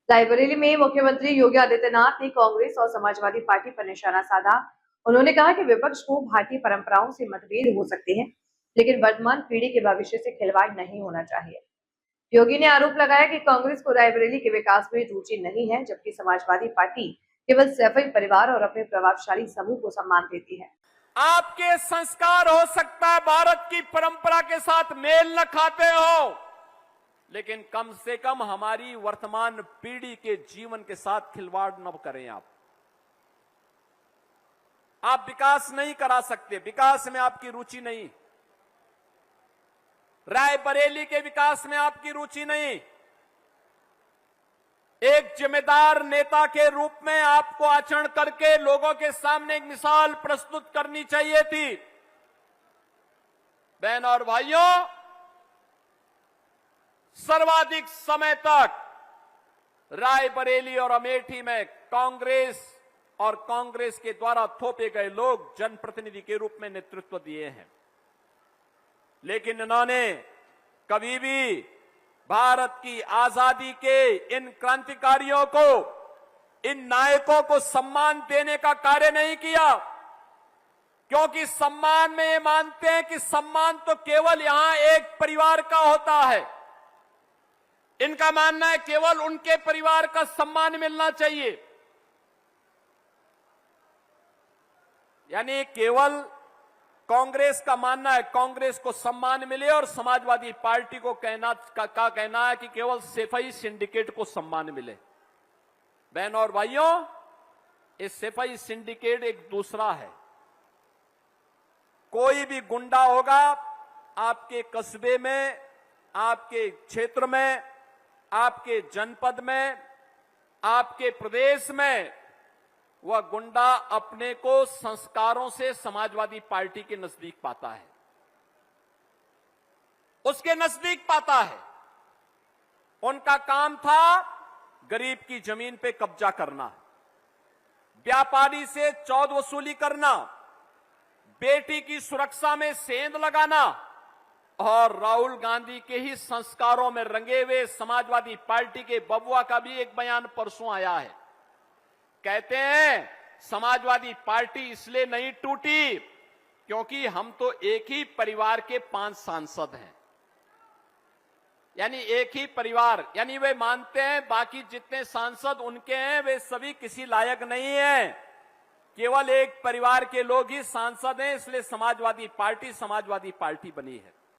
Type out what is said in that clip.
रायबरेली में मुख्यमंत्री योगी आदित्यनाथ ने कांग्रेस और समाजवादी पार्टी पर निशाना साधा। उन्होंने कहा कि विपक्ष को भारतीय परंपराओं से मतभेद हो सकते हैं, लेकिन वर्तमान पीढ़ी के भविष्य से खिलवाड़ नहीं होना चाहिए। योगी ने आरोप लगाया कि कांग्रेस को रायबरेली के विकास में रुचि नहीं है, जबकि समाजवादी पार्टी केवल सैफई परिवार और अपने प्रभावशाली समूह को सम्मान देती है। आपके संस्कार हो सकता है भारत की परंपरा के साथ मेल न खाते हो, लेकिन कम से कम हमारी वर्तमान पीढ़ी के जीवन के साथ खिलवाड़ न करें। आप विकास नहीं करा सकते, विकास में आपकी रुचि नहीं, रायबरेली के विकास में आपकी रुचि नहीं। एक जिम्मेदार नेता के रूप में आपको आचरण करके लोगों के सामने एक मिसाल प्रस्तुत करनी चाहिए थी। बहन और भाइयों, सर्वाधिक समय तक रायबरेली और अमेठी में कांग्रेस और कांग्रेस के द्वारा थोपे गए लोग जनप्रतिनिधि के रूप में नेतृत्व दिए हैं, लेकिन इन्होंने कभी भी भारत की आजादी के इन क्रांतिकारियों को, इन नायकों को सम्मान देने का कार्य नहीं किया, क्योंकि सम्मान में ये मानते हैं कि सम्मान तो केवल यहां एक परिवार का होता है। इनका मानना है केवल उनके परिवार का सम्मान मिलना चाहिए, यानी केवल कांग्रेस का मानना है कांग्रेस को सम्मान मिले, और समाजवादी पार्टी को कहना है कि केवल सैफई सिंडिकेट को सम्मान मिले। बहन और भाइयों, इस सैफई सिंडिकेट एक दूसरा है। कोई भी गुंडा होगा आपके कस्बे में, आपके क्षेत्र में, आपके जनपद में, आपके प्रदेश में, वह गुंडा अपने को संस्कारों से समाजवादी पार्टी के नजदीक पाता है, उसके नजदीक पाता है। उनका काम था गरीब की जमीन पे कब्जा करना, व्यापारी से चौध वसूली करना, बेटी की सुरक्षा में सेंध लगाना, और राहुल गांधी के ही संस्कारों में रंगे हुए समाजवादी पार्टी के बबुआ का भी एक बयान परसों आया है। कहते हैं समाजवादी पार्टी इसलिए नहीं टूटी क्योंकि हम तो एक ही परिवार के 5 सांसद हैं, यानी एक ही परिवार, यानी वे मानते हैं बाकी जितने सांसद उनके हैं वे सभी किसी लायक नहीं हैं, केवल एक परिवार के लोग ही सांसद हैं, इसलिए समाजवादी पार्टी बनी है।